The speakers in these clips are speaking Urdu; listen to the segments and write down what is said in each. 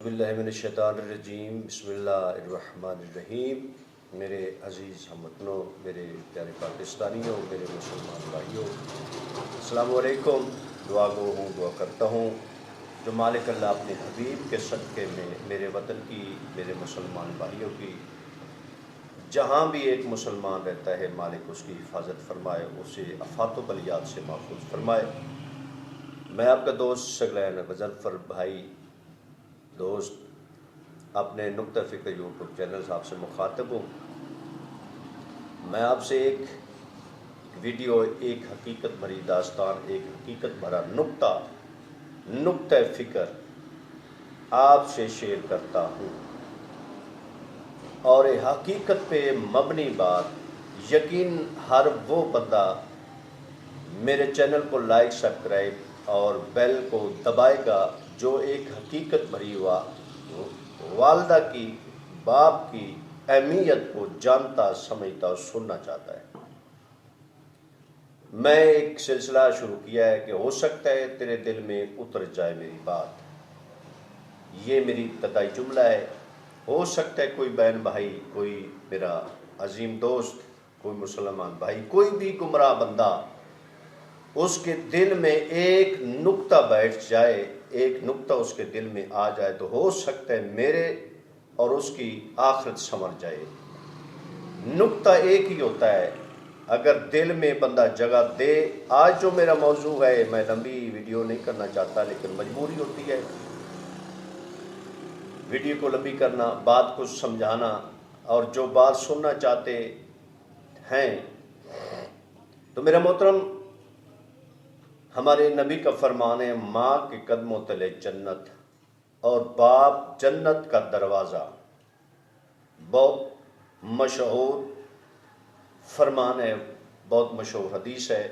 باللہ من الشیطان الرجیم بسم اللہ الرحمن الرحیم۔ میرے عزیز ہم وطنوں، میرے پیارے پاکستانیوں، میرے مسلمان بھائیوں، السلام علیکم۔ دعا گو ہوں، دعا کرتا ہوں جو مالک اللہ اپنے حبیب کے صدقے میں میرے وطن کی، میرے مسلمان بھائیوں کی، جہاں بھی ایک مسلمان رہتا ہے مالک اس کی حفاظت فرمائے، اسے آفات و بلیات سے محفوظ فرمائے۔ میں آپ کا دوست شگلین غضنفر بھائی، دوست اپنے نقطہ فکر یوٹیوب چینل سے آپ سے مخاطب ہوں۔ میں آپ سے ایک ویڈیو، ایک حقیقت بھری داستان، ایک حقیقت بھرا نقطہ فکر آپ سے شیئر کرتا ہوں، اور یہ حقیقت پہ مبنی بات یقین ہر وہ بندہ میرے چینل کو لائک، سبسکرائب اور بیل کو دبائے گا جو ایک حقیقت بھری والدہ کی، باپ کی اہمیت کو جانتا، سمجھتا اور سننا چاہتا ہے۔ میں ایک سلسلہ شروع کیا ہے کہ ہو سکتا ہے تیرے دل میں اتر جائے میری بات، یہ میری ابتدائی جملہ ہے۔ ہو سکتا ہے کوئی بہن بھائی، کوئی میرا عظیم دوست، کوئی مسلمان بھائی، کوئی بھی گمراہ بندہ، اس کے دل میں ایک نقطہ بیٹھ جائے، ایک نقطہ اس کے دل میں آ جائے تو ہو سکتا ہے میرے اور اس کی آخرت سنور جائے۔ نقطہ ایک ہی ہوتا ہے، اگر دل میں بندہ جگہ دے۔ آج جو میرا موضوع ہے، میں لمبی ویڈیو نہیں کرنا چاہتا، لیکن مجبوری ہوتی ہے ویڈیو کو لمبی کرنا، بات کو سمجھانا، اور جو بات سننا چاہتے ہیں۔ تو میرا محترم، ہمارے نبی کا فرمان ہے، ماں کے قدموں تلے جنت اور باپ جنت کا دروازہ۔ بہت مشہور فرمان ہے، بہت مشہور حدیث ہے۔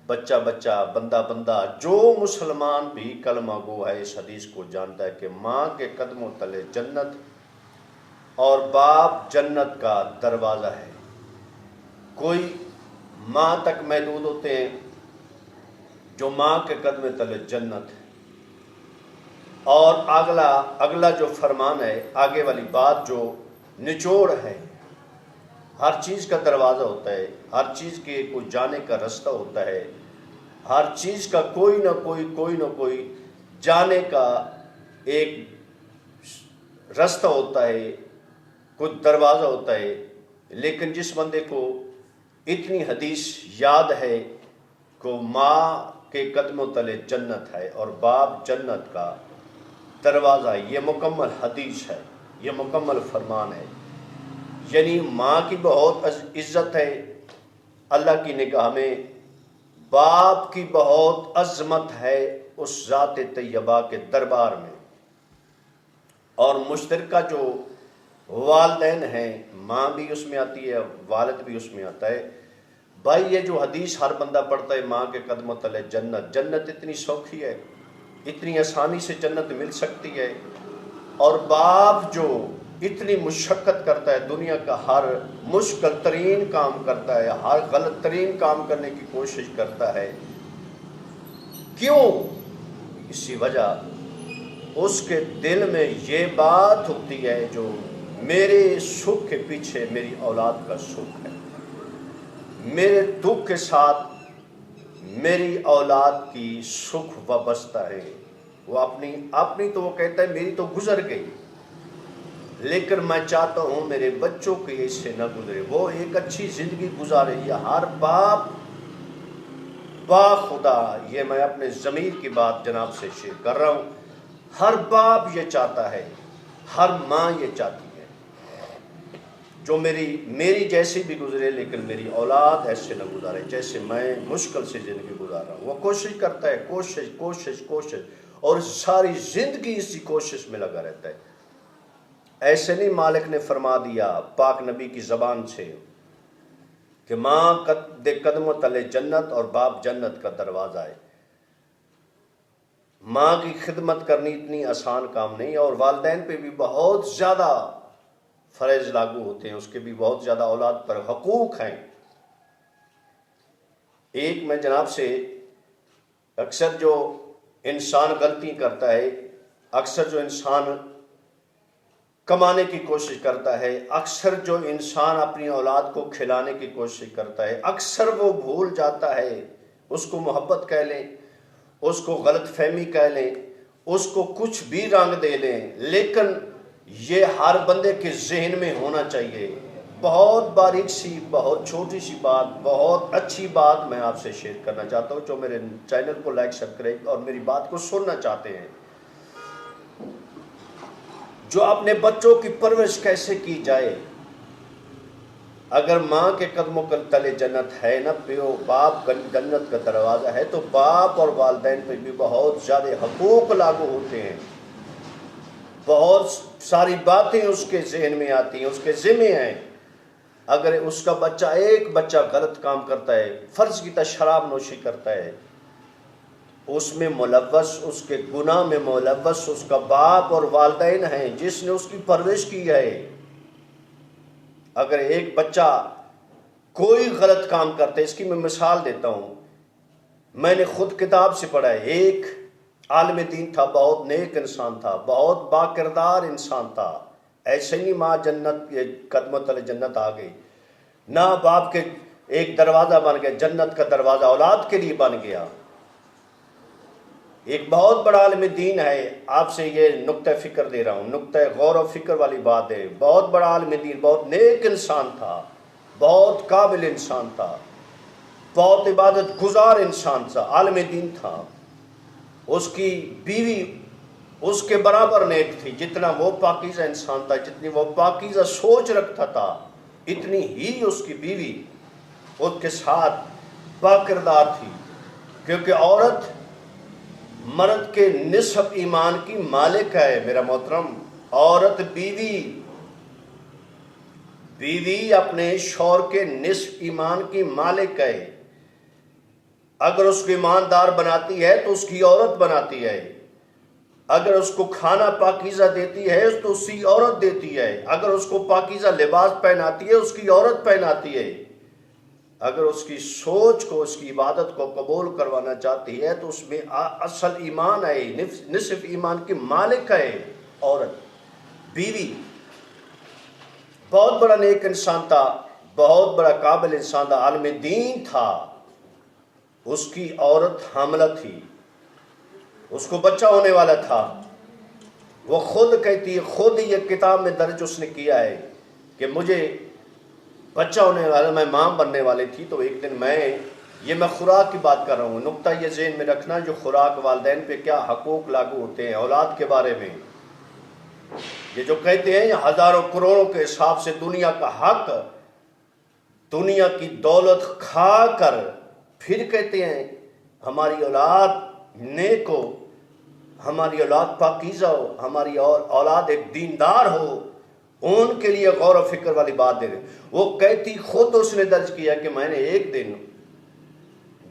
بچہ بچہ، بندہ بندہ، جو مسلمان بھی کلمہ گو ہے اس حدیث کو جانتا ہے کہ ماں کے قدموں تلے جنت اور باپ جنت کا دروازہ ہے۔ کوئی ماں تک محدود ہوتے ہیں جو ماں کے قدم تلے جنت ہے، اور اگلا جو فرمان ہے، آگے والی بات جو نچوڑ ہے، ہر چیز کا دروازہ ہوتا ہے، ہر چیز کے کوئی جانے کا رستہ ہوتا ہے، ہر چیز کا کوئی نہ کوئی جانے کا ایک رستہ ہوتا ہے، کوئی دروازہ ہوتا ہے۔ لیکن جس بندے کو اتنی حدیث یاد ہے کہ ماں کے قدموں تلے جنت ہے اور باپ جنت کا دروازہ ہے، یہ مکمل حدیث ہے، یہ مکمل فرمان ہے۔ یعنی ماں کی بہت عزت ہے اللہ کی نگاہ میں، باپ کی بہت عظمت ہے اس ذات طیبہ کے دربار میں، اور مشترکہ جو والدین ہیں، ماں بھی اس میں آتی ہے، والد بھی اس میں آتا ہے۔ بھائی یہ جو حدیث ہر بندہ پڑھتا ہے، ماں کے قدموں تلے جنت، جنت اتنی سوکھی ہے، اتنی آسانی سے جنت مل سکتی ہے، اور باپ جو اتنی مشقت کرتا ہے، دنیا کا ہر مشکل ترین کام کرتا ہے، ہر غلط ترین کام کرنے کی کوشش کرتا ہے، کیوں؟ اسی وجہ اس کے دل میں یہ بات ہوتی ہے جو میرے سکھ کے پیچھے میری اولاد کا سکھ ہے، میرے دکھ کے ساتھ میری اولاد کی سکھ وابستہ ہے۔ وہ اپنی تو وہ کہتا ہے میری تو گزر گئی، لیکن میں چاہتا ہوں میرے بچوں کے اس سے نہ گزرے، وہ ایک اچھی زندگی گزارے۔ یہ ہر باپ با خدا، یہ میں اپنے ضمیر کی بات جناب سے شیئر کر رہا ہوں، ہر باپ یہ چاہتا ہے، ہر ماں یہ چاہتی ہے جو میری جیسی بھی گزرے، لیکن میری اولاد ایسے نہ گزارے جیسے میں مشکل سے زندگی گزار رہا ہوں۔ وہ کوشش کرتا ہے، کوشش، اور ساری زندگی اسی کوشش میں لگا رہتا ہے۔ ایسے نہیں مالک نے فرما دیا پاک نبی کی زبان سے کہ ماں دے قدموں تلے جنت اور باپ جنت کا دروازہ ہے۔ ماں کی خدمت کرنی اتنی آسان کام نہیں، اور والدین پہ بھی بہت زیادہ فرائض لاگو ہوتے ہیں، اس کے بھی بہت زیادہ اولاد پر حقوق ہیں۔ ایک میں جناب سے، اکثر جو انسان غلطی کرتا ہے، اکثر جو انسان کمانے کی کوشش کرتا ہے، اکثر جو انسان اپنی اولاد کو کھلانے کی کوشش کرتا ہے اکثر وہ بھول جاتا ہے، اس کو محبت کہہ لیں، اس کو غلط فہمی کہہ لیں، اس کو کچھ بھی رنگ دے لیں، لیکن یہ ہر بندے کے ذہن میں ہونا چاہیے۔ بہت باریک سی، بہت چھوٹی سی بات، بہت اچھی بات میں آپ سے شیئر کرنا چاہتا ہوں، جو میرے چینل کو لائک سبسکرائب اور میری بات کو سننا چاہتے ہیں۔ جو اپنے بچوں کی پرورش کیسے کی جائے، اگر ماں کے قدموں کے تلے جنت ہے نا، پیو باپ جنت کا دروازہ ہے، تو باپ اور والدین پہ بھی بہت زیادہ حقوق لاگو ہوتے ہیں، بہت ساری باتیں اس کے ذہن میں آتی ہیں، اس کے ذمے ہیں۔ اگر اس کا بچہ، ایک بچہ غلط کام کرتا ہے، فرض کی طرح شراب نوشی کرتا ہے، اس میں ملوث، اس کے گناہ میں ملوث اس کا باپ اور والدین ہیں جس نے اس کی پرورش کی ہے۔ اگر ایک بچہ کوئی غلط کام کرتا ہے، اس کی میں مثال دیتا ہوں، میں نے خود کتاب سے پڑھا ہے، ایک عالم دین تھا، بہت نیک انسان تھا، بہت با کردار انسان تھا، ایسے نہیں ماں جنت کے قدموں تلے جنت آ گئی، نہ باپ کے ایک دروازہ بن گیا، جنت کا دروازہ اولاد کے لیے بن گیا۔ ایک بہت بڑا عالم دین ہے، آپ سے یہ نقطہ فکر دے رہا ہوں، نقطہ غور و فکر والی بات ہے، بہت بڑا عالم دین، بہت نیک انسان تھا، بہت قابل انسان تھا، بہت عبادت گزار انسان تھا، عالم دین تھا۔ اس کی بیوی اس کے برابر نیک تھی، جتنا وہ پاکیزہ انسان تھا، جتنی وہ پاکیزہ سوچ رکھتا تھا، اتنی ہی اس کی بیوی اس کے ساتھ باکردار تھی، کیونکہ عورت مرد کے نصف ایمان کی مالک ہے میرا محترم۔ عورت بیوی اپنے شوہر کے نصف ایمان کی مالک ہے۔ اگر اس کو ایماندار بناتی ہے تو اس کی عورت بناتی ہے، اگر اس کو کھانا پاکیزہ دیتی ہے تو اس کی عورت دیتی ہے، اگر اس کو پاکیزہ لباس پہناتی ہے اس کی عورت پہناتی ہے، اگر اس کی سوچ کو، اس کی عبادت کو قبول کروانا چاہتی ہے تو اس میں اصل ایمان ہے، نصف ایمان کی مالک ہے عورت، بیوی۔ بہت بڑا نیک انسان تھا، بہت بڑا قابل انسان تھا، عالم دین تھا، اس کی عورت حاملہ تھی، اس کو بچہ ہونے والا تھا، وہ خود کہتی ہے، خود یہ کتاب میں درج اس نے کیا ہے کہ مجھے بچہ ہونے والا، میں ماں بننے والی تھی، تو ایک دن میں خوراک کی بات کر رہا ہوں، نقطہ یہ ذہن میں رکھنا، جو خوراک والدین پہ کیا حقوق لاگو ہوتے ہیں اولاد کے بارے میں۔ یہ جو کہتے ہیں ہزاروں کروڑوں کے حساب سے دنیا کا حق، دنیا کی دولت کھا کر پھر کہتے ہیں ہماری اولاد نیک ہو، ہماری اولاد پاکیزہ ہو، ہماری اولاد ایک دیندار ہو، ان کے لیے غور و فکر والی بات دے رہے۔ وہ کہتی، خود اس نے درج کیا کہ میں نے ایک دن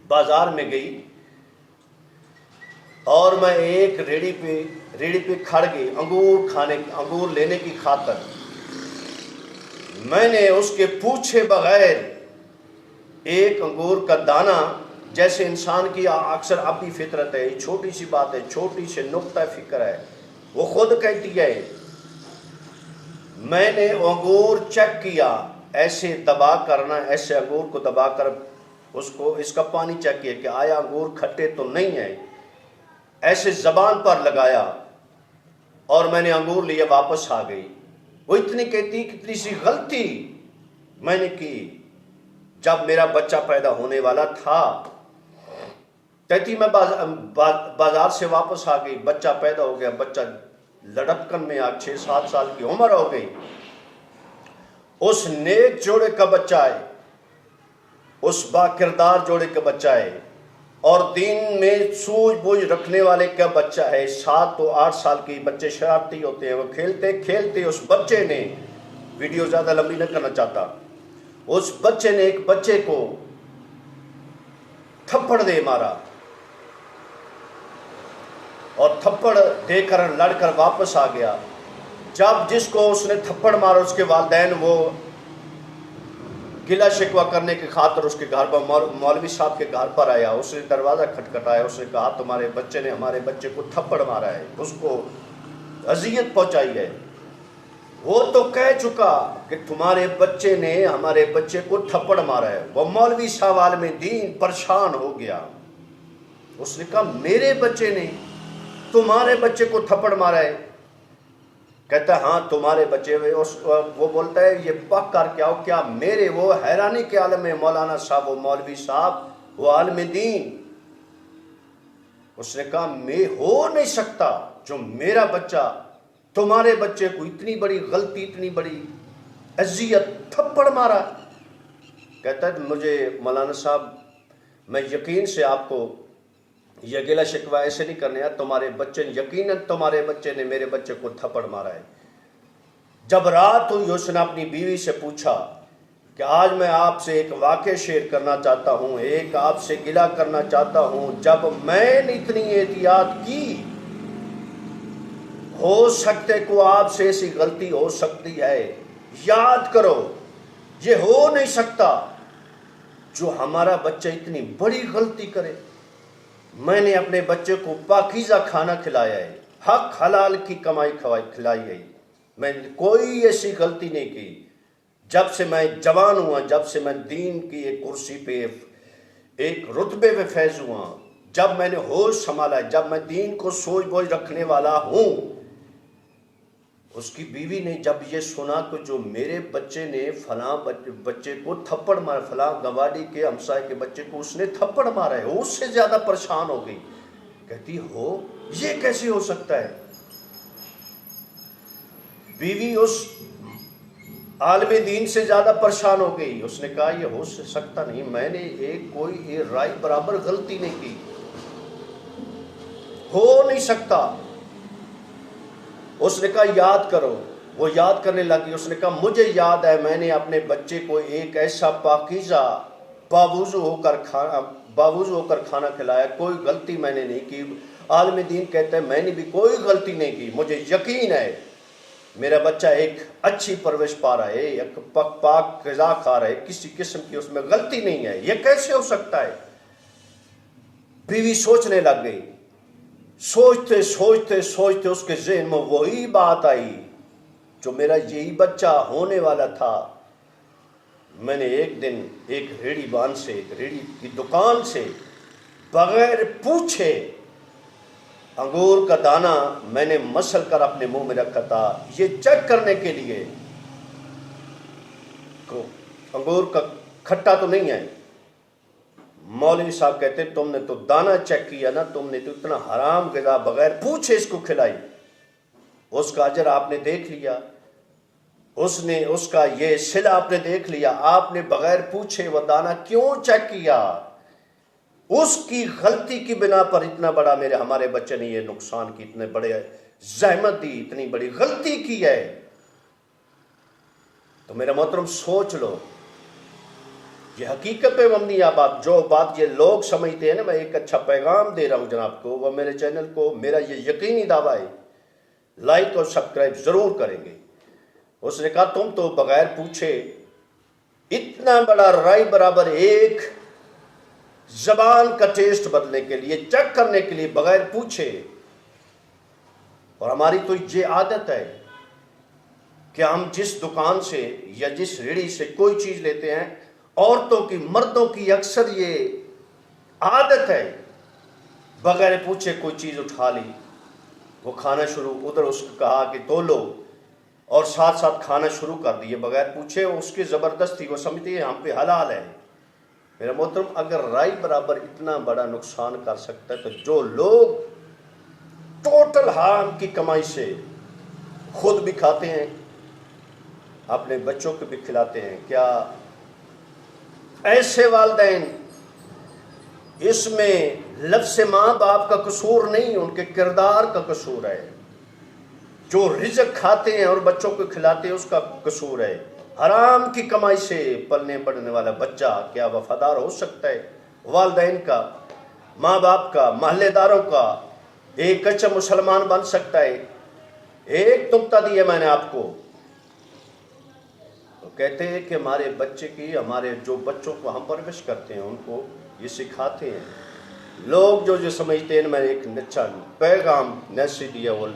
بازار میں گئی اور میں ایک ریڑھی پہ کھڑ گئی، انگور لینے کی خاطر۔ میں نے اس کے پوچھے بغیر ایک انگور کا دانہ، جیسے انسان کی اکثر اپنی فطرت ہے، چھوٹی سی بات ہے، چھوٹی سے نقطہ فکر ہے، وہ خود کہتی ہے، میں نے انگور چیک کیا، ایسے دبا کرنا، ایسے انگور کو دبا کر اس کا پانی چیک کیا کہ آیا انگور کھٹے تو نہیں ہے، ایسے زبان پر لگایا اور میں نے انگور لیا، واپس آ گئی۔ وہ اتنی کہتی، کتنی سی غلطی میں نے کی جب میرا بچہ پیدا ہونے والا تھا۔ کہتی میں بازار سے واپس آ گئی، بچہ پیدا ہو گیا، بچہ لڑکن میں 6-7 سال کی عمر ہو گئی، اس نیک جوڑے کا بچہ ہے، اس با کردار جوڑے کا بچہ ہے، اور دین میں سوجھ بوجھ رکھنے والے کا بچہ ہے۔ 7 تو 8 سال کی بچے شرارتی ہوتے ہیں، وہ کھیلتے کھیلتے اس بچے نے، ویڈیو زیادہ لمبی نہ کرنا چاہتا، اس بچے نے ایک بچے کو تھپڑ دے مارا، اور تھپڑ دے کر لڑ کر واپس آ گیا۔ جب جس کو اس نے تھپڑ مارا، اس کے والدین، وہ گلہ شکوہ کرنے کی خاطر اس کے گھر پر، مولوی صاحب کے گھر پر آیا، اس نے دروازہ کھٹکھٹایا، اس نے کہا تمہارے بچے نے ہمارے بچے کو تھپڑ مارا ہے، اس کو اذیت پہنچائی ہے۔ وہ تو کہہ چکا کہ تمہارے بچے نے ہمارے بچے کو تھپڑ مارا ہے. وہ مولوی صاحب عالم دین پریشان ہو گیا. اس نے کہا میرے بچے نے تمہارے بچے کو تھپڑ مارا ہے؟ کہتا ہے ہاں تمہارے بچے. وہ بولتا ہے یہ پک کر کے آؤ کیا میرے. وہ حیرانی کے عالم میں مولانا صاحب، وہ مولوی صاحب، وہ عالم دین. اس نے کہا میں ہو نہیں سکتا جو میرا بچہ تمہارے بچے کو اتنی بڑی غلطی، اتنی بڑی اذیت، تھپڑ مارا. کہتا ہے مجھے مولانا صاحب میں یقین سے آپ کو یہ گلا شکوہ ایسے نہیں کرنے. تمہارے بچے نے یقیناً تمہارے بچے نے میرے بچے کو تھپڑ مارا ہے. جب رات ہوئی اس نے اپنی بیوی سے پوچھا کہ آج میں آپ سے ایک واقعہ شیئر کرنا چاہتا ہوں، ایک آپ سے گلہ کرنا چاہتا ہوں. جب میں نے اتنی احتیاط کی، ہو سکتے کو آپ سے ایسی غلطی ہو سکتی ہے، یاد کرو یہ ہو نہیں سکتا جو ہمارا بچہ اتنی بڑی غلطی کرے. میں نے اپنے بچے کو پاکیزہ کھانا کھلایا ہے، حق حلال کی کمائی کھلائی ہے. میں نے کوئی ایسی غلطی نہیں کی. جب سے میں جوان ہوا، جب سے میں دین کی ایک کرسی پہ، ایک رتبے پہ فیض ہوا، جب میں نے ہوش سنبھالا، جب میں دین کو سوچ بوجھ رکھنے والا ہوں. اس کی بیوی نے جب یہ سنا کہ جو میرے بچے نے فلاں بچے کو تھپڑ مارا، فلاں گواڈی کے ہمسائے کے بچے کو اس نے تھپڑ مارا ہے، اس سے زیادہ پریشان ہو گئی. کہتی ہو یہ کیسے ہو سکتا ہے؟ بیوی اس عالم دین سے زیادہ پریشان ہو گئی. اس نے کہا یہ ہو سکتا نہیں، میں نے کوئی رائے برابر غلطی نہیں کی، ہو نہیں سکتا. اس نے کہا یاد کرو. وہ یاد کرنے لگی. اس نے کہا مجھے یاد ہے میں نے اپنے بچے کو ایک ایسا پاکیزہ باوضو ہو کر کھانا کھلایا، کوئی غلطی میں نے نہیں کی. عالم دین کہتے ہیں میں نے بھی کوئی غلطی نہیں کی. مجھے یقین ہے میرا بچہ ایک اچھی پرورش پا رہا ہے، ایک پاک غذا کھا رہا ہے، کسی قسم کی اس میں غلطی نہیں ہے. یہ کیسے ہو سکتا ہے؟ بیوی سوچنے لگ گئی. سوچتے سوچتے سوچتے اس کے ذہن میں وہی بات آئی جو میرا یہی بچہ ہونے والا تھا. میں نے ایک دن ایک ریڑھی بان سے، ایک ریڑھی کی دکان سے بغیر پوچھے انگور کا دانہ میں نے مسل کر اپنے منہ میں رکھا تھا، یہ چیک کرنے کے لیے انگور کا کھٹا تو نہیں ہے. مولوی صاحب کہتے تم نے تو دانہ چیک کیا نا، تم نے تو اتنا حرام غذا بغیر پوچھے اس کو کھلائی. اس کا اجر آپ نے دیکھ لیا، اس کا یہ صلہ آپ نے دیکھ لیا. آپ نے بغیر پوچھے وہ دانہ کیوں چیک کیا؟ اس کی غلطی کی بنا پر اتنا بڑا ہمارے بچے نے یہ نقصان کی، اتنے بڑے زحمت دی، اتنی بڑی غلطی کی ہے. تو میرا محترم سوچ لو، یہ حقیقت پہ مبنی بات، جو بات یہ لوگ سمجھتے ہیں نا. میں ایک اچھا پیغام دے رہا ہوں جناب کو. وہ میرے چینل کو میرا یہ یقینی دعویٰ ہے لائک اور سبسکرائب ضرور کریں گے. اس نے کہا تم تو بغیر پوچھے اتنا بڑا رائی برابر ایک زبان کا ٹیسٹ بدلنے کے لیے، چیک کرنے کے لیے بغیر پوچھے. اور ہماری تو یہ عادت ہے کہ ہم جس دکان سے یا جس ریڑھی سے کوئی چیز لیتے ہیں، عورتوں کی، مردوں کی اکثر یہ عادت ہے بغیر پوچھے کوئی چیز اٹھا لی، وہ کھانا شروع، ادھر اس کو کہا کہ تو لو، اور ساتھ ساتھ کھانا شروع کر دیے بغیر پوچھے. اس کی زبردستی وہ سمجھتی ہے ہم پہ حلال ہے. میرا محترم اگر رائی برابر اتنا بڑا نقصان کر سکتا ہے تو جو لوگ ٹوٹل حرام کی کمائی سے خود بھی کھاتے ہیں، اپنے بچوں کو بھی کھلاتے ہیں، کیا ایسے والدین، اس میں لفظ ماں باپ کا قصور نہیں، ان کے کردار کا قصور ہے. جو رزق کھاتے ہیں اور بچوں کو کھلاتے ہیں اس کا قصور ہے. حرام کی کمائی سے پلنے بڑھنے والا بچہ کیا وفادار ہو سکتا ہے والدین کا، ماں باپ کا، محلے داروں کا، ایک اچھا مسلمان بن سکتا ہے؟ ایک نکتہ دیا میں نے آپ کو. کہتے ہیں کہ ہمارے بچے کی، ہمارے جو بچوں کو ہم پرورش کرتے ہیں ان کو یہ سکھاتے ہیں. لوگ جو سمجھتے ہیں میں ایک اچھا پیغام نیسی دیا، وہ